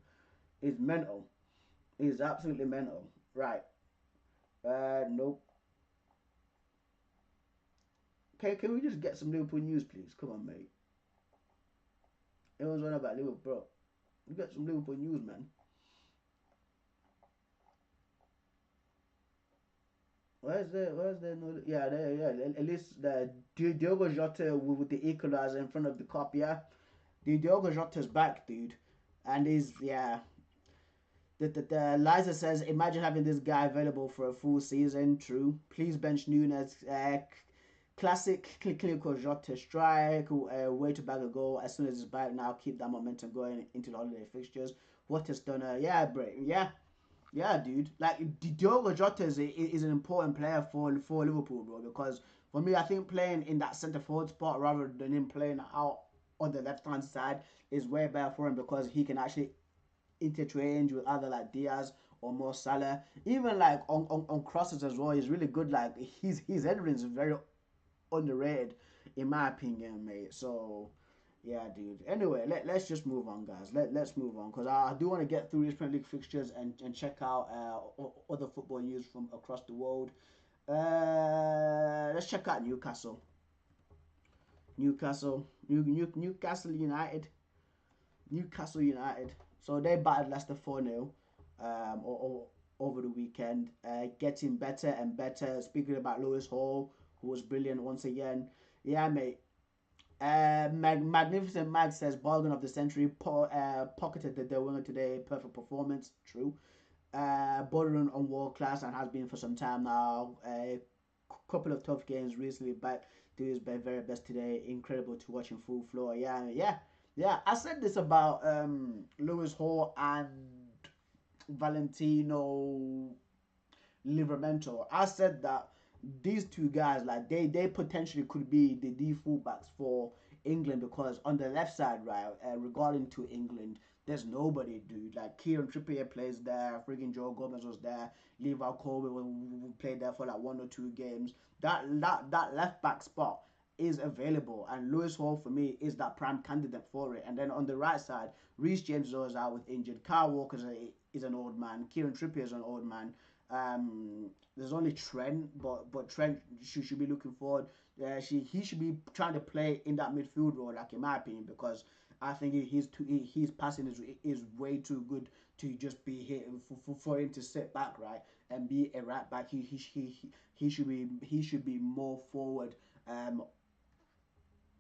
It's mental. It's absolutely mental. Right. Nope. Okay, can we just get some Liverpool news, please? Come on, mate. Everyone's on about Liverpool, bro. We get some Liverpool news, man. Where's the no? Yeah, there, yeah. At least the Diogo Jota with the equalizer in front of the cop. Yeah, the Diogo Jota's back, dude, and he's yeah. The Liza says, imagine having this guy available for a full season. True. Please bench Nunes. Classic clinical Jota strike. Way to bag a goal as soon as it's back. Now keep that momentum going into the holiday fixtures. What a stunner. Yeah, bro. Yeah, dude. Like Diogo Jota is an important player for Liverpool, bro. Because for me, I think playing in that centre forward spot rather than him playing out on the left hand side is way better for him because he can actually interchange with either like Diaz or Mo Salah. Even like on crosses as well, he's really good. Like his headering is very underrated in my opinion, mate. So yeah, dude. Anyway, let's just move on, guys. Let's move on because I do want to get through these Premier League fixtures and check out other football news from across the world. Let's check out Newcastle. Newcastle United. Newcastle United. So they battered Leicester 4-0 over the weekend. Getting better and better. Speaking about Lewis Hall, who was brilliant once again. Yeah, mate. Magnificent Mag says bargain of the century. Pocketed the winner today. Perfect performance. True. Bordering on world class and has been for some time now. A couple of tough games recently, but do his very best today. Incredible to watch in full floor. Yeah. I said this about Lewis Hall and Valentino Livramento. I said that these two guys, like they potentially could be the fullbacks for England because on the left side, right, regarding to England, there's nobody, dude. Like Kieran Trippier plays there, friggin' Joe Gomez was there, Levi Colby played there for like 1 or 2 games. That left back spot is available, and Lewis Hall for me is that prime candidate for it. And then on the right side, Reece James is always out with injured. Kyle Walker is an old man. Kieran Trippier is an old man. There's only Trent, but Trent should be looking forward. He should be trying to play in that midfield role, like in my opinion, because I think his passing is way too good to just be hitting for him to sit back, right, and be a right back. He should be more forward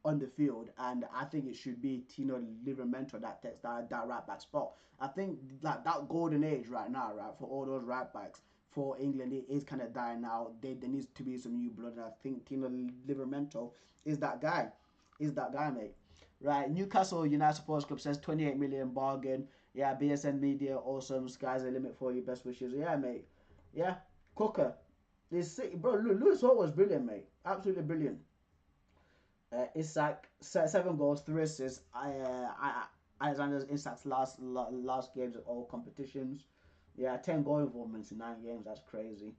on the field, and I think it should be Tino Livramento that takes that right back spot. I think that golden age right now, right, for all those right backs for England, it is kind of dying now. There needs to be some new blood, and I think Tino Livramento is that guy. Is that guy, mate? Right, Newcastle United Sports Club says 28 million bargain. Yeah, BSN Media, awesome. Sky's the limit for you. Best wishes. Yeah, mate. Yeah, Cooker. This bro, Lewis Hall was brilliant, mate. Absolutely brilliant. Isak 7 goals, 3 assists. Alexander Isak's last games at all competitions. Yeah, 10 goal involvements in 9 games. That's crazy.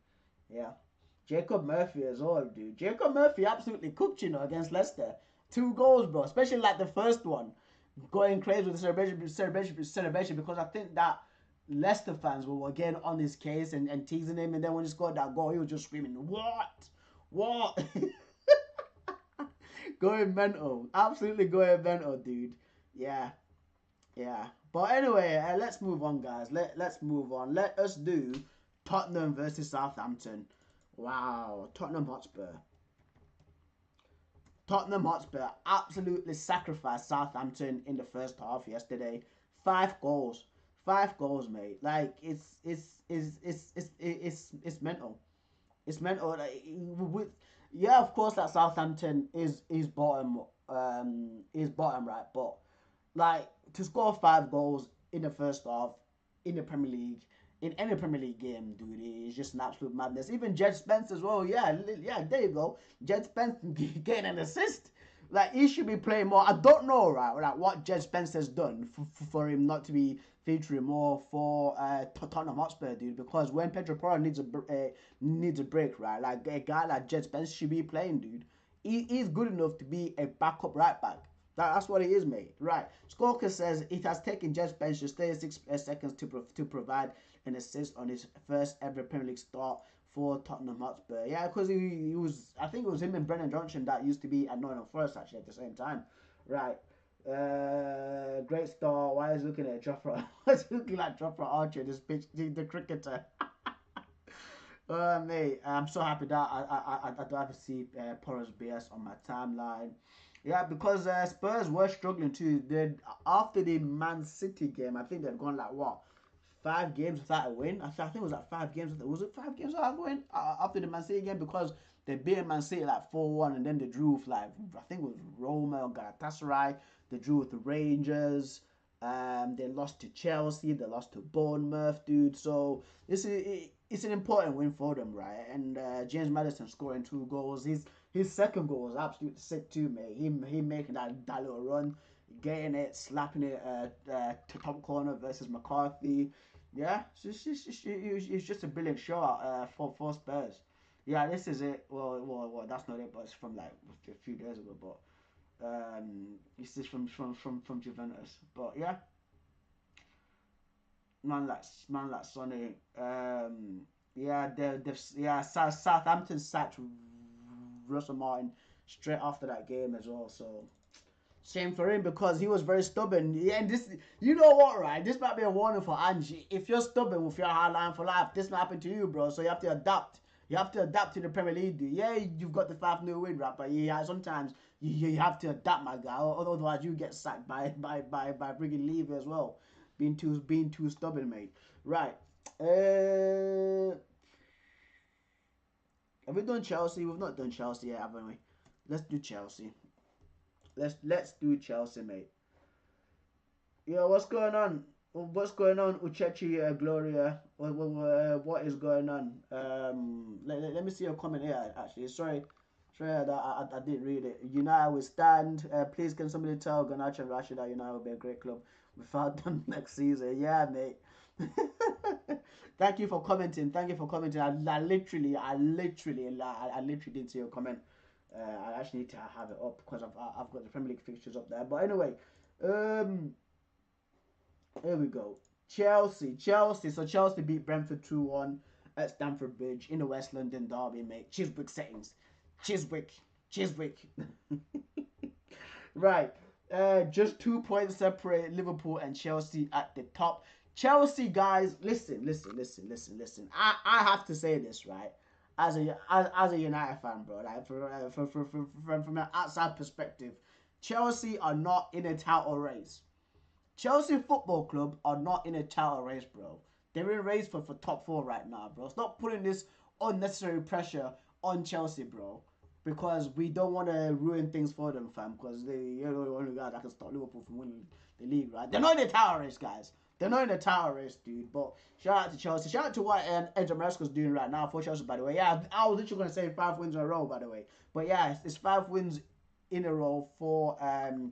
Yeah, Jacob Murphy as well, dude. Jacob Murphy absolutely cooked, against Leicester. 2 goals, bro. Especially like the first one, going crazy with the celebration because I think that Leicester fans were getting on his case and teasing him, and then when he scored that goal, he was just screaming, "What?" Going mental, absolutely going mental, dude. Yeah, yeah. But anyway, let's move on, guys. Let's move on. Let us do Tottenham versus Southampton. Wow, Tottenham Hotspur. Tottenham Hotspur absolutely sacrificed Southampton in the first half yesterday. 5 goals, 5 goals, mate. Like it's mental. It's mental. Like, yeah, of course, that Southampton is bottom, right, but like to score 5 goals in the first half in the Premier League, in any Premier League game, dude, it's just an absolute madness. Even Jed Spence as well. Yeah, there you go. Jed Spence getting an assist. Like he should be playing more. I don't know, right, like what Jed Spence has done for him not to be featuring more for Tottenham Hotspur, dude. Because when Pedro Porro needs a break, right, like a guy like Jed Spence should be playing, dude. He's good enough to be a backup right back. That's what it is, mate. Right. Skorka says it has taken Jed Spence just 36 seconds to provide an assist on his first ever Premier League start for Tottenham Hotspur. Yeah, because he was, I think it was him and Brennan Johnson that used to be at Nottingham Forest actually at the same time. Right. Great start. Why is looking at Jofra? Why is looking like Jofra Archer, this bitch, the cricketer? Mate, I'm so happy that I don't have to see Porras BS on my timeline. Yeah, because Spurs were struggling too. After the Man City game, I think they'd gone like what, 5 games without a win. I think it was like 5 games. Was it 5 games without a win after the Man City game because they beat Man City like 4-1, and then they drew with like I think it was Roma or Galatasaray. They drew with the Rangers. They lost to Chelsea. They lost to Bournemouth, dude. So it's an important win for them, right? And James Maddison scoring 2 goals. His second goal was absolutely sick too, mate. He making that little run, getting it, slapping it to top corner versus McCarthy. Yeah, it's just a brilliant shot for Spurs. Yeah, this is it. Well, that's not it, but it's from like a few days ago. But this is from Juventus. But yeah, man like Sonny. Southampton sacked Russell Martin straight after that game as well. So shame for him because he was very stubborn. Yeah, and this, you know what, right? This might be a warning for Angie. If you're stubborn with your hard line for life, this might happen to you, bro. So you have to adapt. You have to adapt to the Premier League, dude. Yeah, you've got the 5-0 win, right? But yeah, sometimes you have to adapt, my guy. Otherwise, you get sacked by bringing Levy as well, being too stubborn, mate. Right. Have we done Chelsea? We've not done Chelsea yet, haven't we? Let's do Chelsea. Let's do Chelsea, mate. Yo, what's going on? What's going on, Uchechi Gloria? What is going on? Let me see your comment here. Actually, sorry that I didn't read it. United will stand. Please, can somebody tell Garnacho and Rashid that United will be a great club without them next season? Yeah, mate. Thank you for commenting. Thank you for commenting. I literally didn't see your comment. I actually need to have it up because I've got the Premier League fixtures up there. But anyway, here we go. Chelsea. So Chelsea beat Brentford 2-1. at Stamford Bridge in the West London derby, mate. Chiswick settings. Chiswick. Right. Just 2 points separate Liverpool and Chelsea at the top. Chelsea, guys, listen. I have to say this, right? As a United fan, bro, like from an outside perspective, Chelsea are not in a title race. Chelsea Football Club are not in a title race, bro. They're in a race for top four right now, bro. Stop putting this unnecessary pressure on Chelsea, bro. Because we don't want to ruin things for them, fam. Because you're the only guy that can stop Liverpool from winning the league, right? They're not in a title race, guys. They're not in a title race, dude. But shout out to Chelsea. Shout out to what Enzo Maresca's doing right now for Chelsea, by the way. Yeah, I was literally going to say 5 wins in a row, by the way. But yeah, it's 5 wins in a row for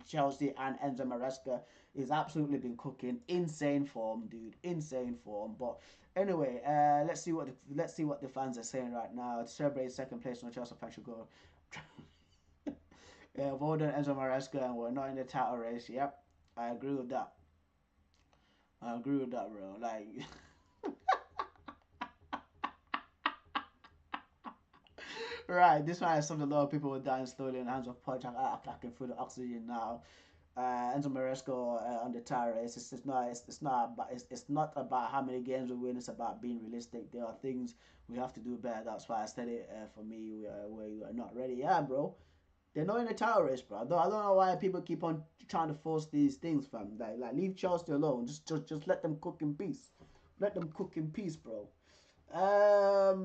Chelsea, and Enzo Maresca is absolutely been cooking. Insane form, dude. Insane form. But anyway, let's see what the fans are saying right now. To celebrate second place on Chelsea fans should go. Yeah, well done, Enzo Maresca, and we're not in the title race. Yep, I agree with that. Bro. Like, right, this one is something a lot of people were dying slowly in the hands of Poch. I can feel the oxygen now. Enzo Maresca on the title race. It's not about how many games we win. It's about being realistic. There are things we have to do better. That's why I said it. For me, we are not ready. Yeah, bro. They're not in the title race, bro. I don't know why people keep on trying to force these things, fam. Like leave Chelsea alone. Just let them cook in peace. Let them cook in peace, bro. I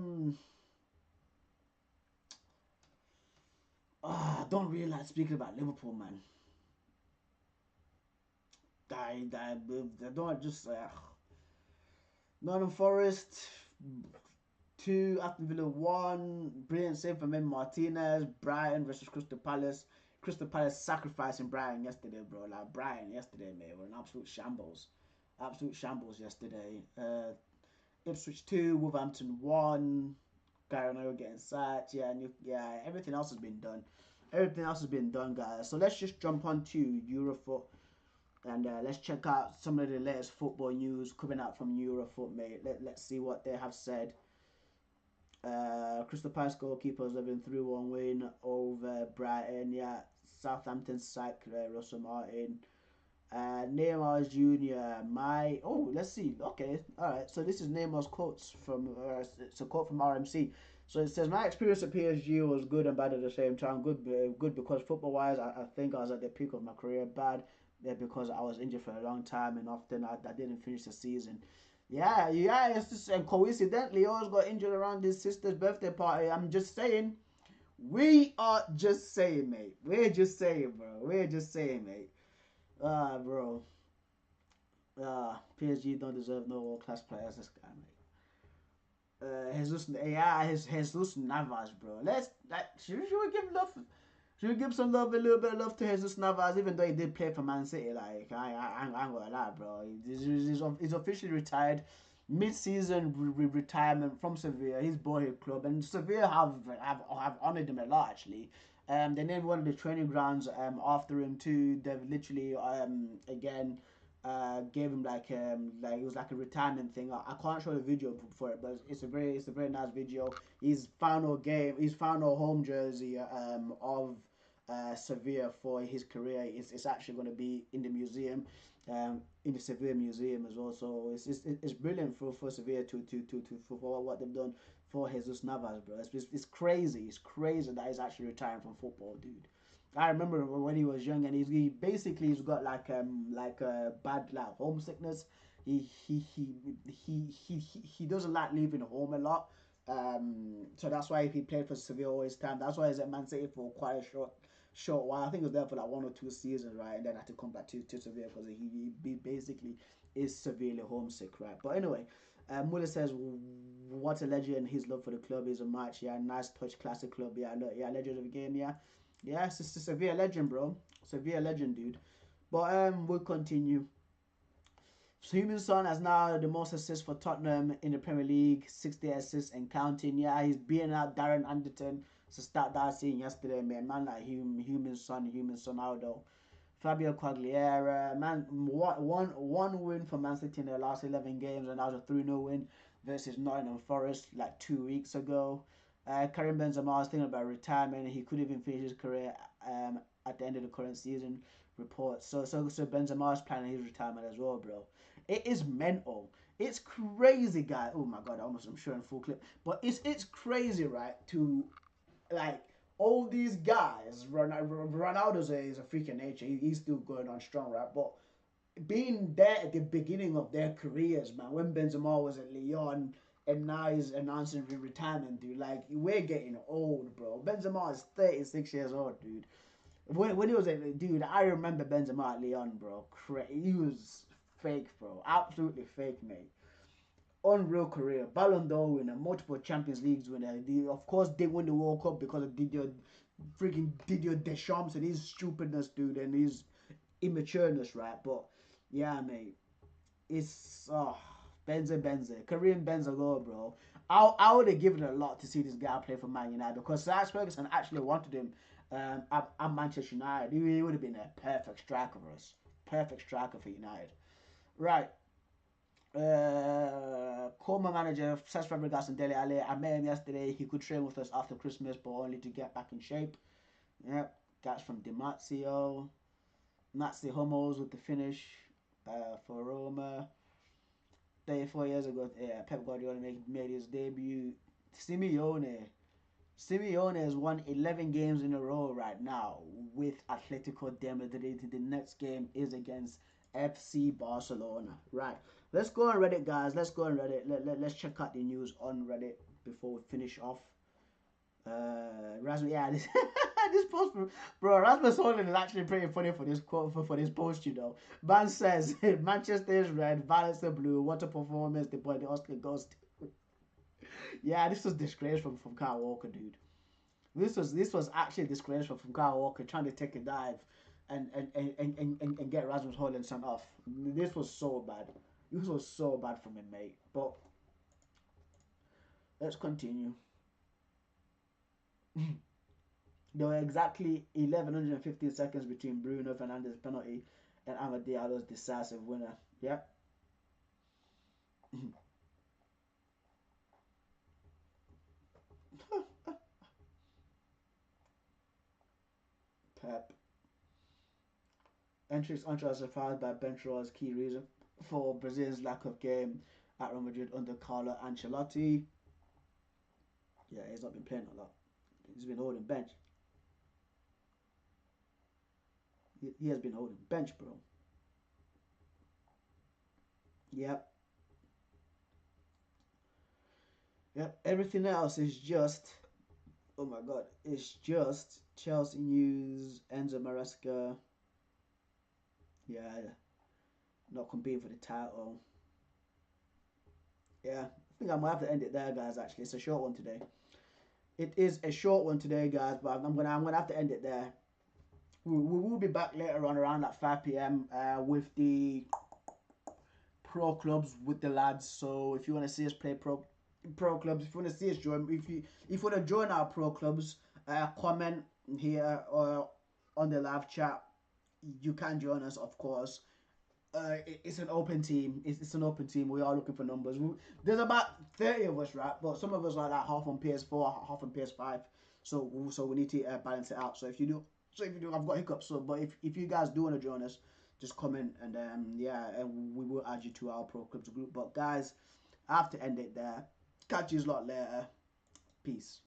don't really like speaking about Liverpool, man. I don't just Nottingham Forest 2, Aston Villa 1. Brilliant save from Ben Martinez. Brighton versus Crystal Palace. Crystal Palace sacrificing Brighton yesterday, bro. Like Brighton yesterday, mate, were an absolute shambles. Absolute shambles yesterday. Ipswich 2, Wolverhampton 1. Gary Neville getting sacked. Yeah, everything else has been done. Everything else has been done, guys. So let's just jump on to Eurofoot. And let's check out some of the latest football news coming out from Eurofoot, mate. Let's see what they have said. Crystal Palace goalkeepers having 3-1 win over Brighton. Yeah, Southampton sacked Russell Martin. Neymar Jr. Let's see. Okay, all right. So this is Neymar's quotes from. It's a quote from RMC. So it says, my experience at PSG was good and bad at the same time. Good because football-wise, I think I was at the peak of my career. Bad because I was injured for a long time and often I didn't finish the season. Yeah. It's just, and coincidentally, I always got injured around his sister's birthday party. I'm just saying. We are just saying, mate. We're just saying, bro. We're just saying, mate. Bro. PSG don't deserve no world-class players. This guy, mate. Jesus Navas, bro. Should we give love? Should we give some love, a little bit of love to Jesus Navas, even though he did play for Man City? Like I ain't gonna lie, bro. He's officially retired, mid-season retirement from Sevilla, his boyhood club, and Sevilla have honoured him a lot actually. They named one of the training grounds after him too. They've literally again gave him like it was like a retirement thing. I can't show the video for it, but it's a very nice video. His final home jersey of Sevilla for his career it's actually going to be in the museum, in the Sevilla museum as well. So it's brilliant for Sevilla to for what they've done for Jesus Navas, bro. It's crazy. It's crazy that he's actually retiring from football, dude. I remember when he was young, and he's got like a bad like homesickness. He doesn't like leaving home a lot. So that's why he played for Sevilla all his time. That's why he's at Man City for quite a short while. I think he was there for like 1 or 2 seasons, right? And then had to come back to Sevilla because he basically is severely homesick, right? But anyway, Muller says, what a legend. His love for the club is a match. Yeah, nice touch, classic club. Yeah, legend of the game. Yeah. Yeah, it's a Sevilla legend, bro. Sevilla legend, dude. But we'll continue. Heung-min Son has now the most assists for Tottenham in the Premier League, 60 assists and counting. Yeah, he's beating out Darren Anderton to start that season yesterday, man. Man like Heung-min Son Aldo. Fabio Quagliera, man, one win for Man City in their last 11 games, and that was a 3-0 win versus Nottingham Forest like 2 weeks ago. Karim Benzema was thinking about retirement. He could even finish his career at the end of the current season. Reports. So Benzema is planning his retirement as well, bro. It is mental. It's crazy, guy. Oh my god, I'm showing full clip, but it's crazy, right? To like all these guys, Ronaldo's is a freak of nature. He's still going on strong, right? But being there at the beginning of their careers, man, when Benzema was at Lyon and now he's announcing retirement, dude. Like, we're getting old, bro. Benzema is 36 years old, dude. When he was at, dude, I remember Benzema at Lyon, bro. He was fake, bro. Absolutely fake, mate. Unreal career, Ballon d'Or winner, multiple Champions Leagues winner. Of course, they won the World Cup because of Didier Deschamps and his stupidness, dude, and his immatureness, right? But yeah, mate, it's Kareem Benzema, bro. I would have given a lot to see this guy play for Man United because Sir Alex Ferguson actually wanted him at Manchester United. He would have been a perfect striker for us, perfect striker for United, right? Coma manager Cesc Fabregas and Dele Alli. I met him yesterday. He could train with us after Christmas, but only to get back in shape. Yep, that's from Dimazio. Nazi Hummels with the finish for Roma. 34 years ago, Pep Guardiola made his debut. Simeone. Simeone has won 11 games in a row right now with Atletico de Madrid. The next game is against FC Barcelona. Right. Let's go on Reddit, guys. Let's go on Reddit. Let's check out the news on Reddit before we finish off. Rasmus, yeah, this post, bro. Rasmus Holland is actually pretty funny for this quote for this post. You know, man says Manchester is red, violets are blue. What a performance! The boy, the Oscar goes to. Yeah, this was disgraceful from Kyle Walker, dude. This was actually disgraceful from Kyle Walker trying to take a dive and get Rasmus Holland sent off. This was so bad. This was so bad from him, mate. But let's continue. There were exactly 1115 seconds between Bruno Fernandes' penalty and AMAD Diallo's decisive winner. Yep. Pep. Entries surprised by Benchro's key reason for Brazil's lack of game at Real Madrid under Carlo Ancelotti. Yeah, he's not been playing a lot. He's been holding bench. He has been holding bench, bro. Yep. Yep. Everything else is just, oh my god, it's just Chelsea news, Enzo Maresca. Yeah, not competing for the title. Yeah, I think I might have to end it there, guys. Actually, it's a short one today. It is a short one today, guys, but I'm gonna have to end it there. We will be back later on around at 5 p.m. With the pro clubs with the lads. So if you want to see us play pro clubs, if you want to see us join, if you want to join our pro clubs, comment here or on the live chat. You can join us, of course. It's an open team. It's an open team. We are looking for numbers. There's about 30 of us, right? But some of us are like half on PS4, half on PS5. So we need to balance it out. So if you do, I've got hiccups. So, but if you guys do want to join us, just comment and we will add you to our pro clubs group. But guys, I have to end it there. Catch you a lot later. Peace.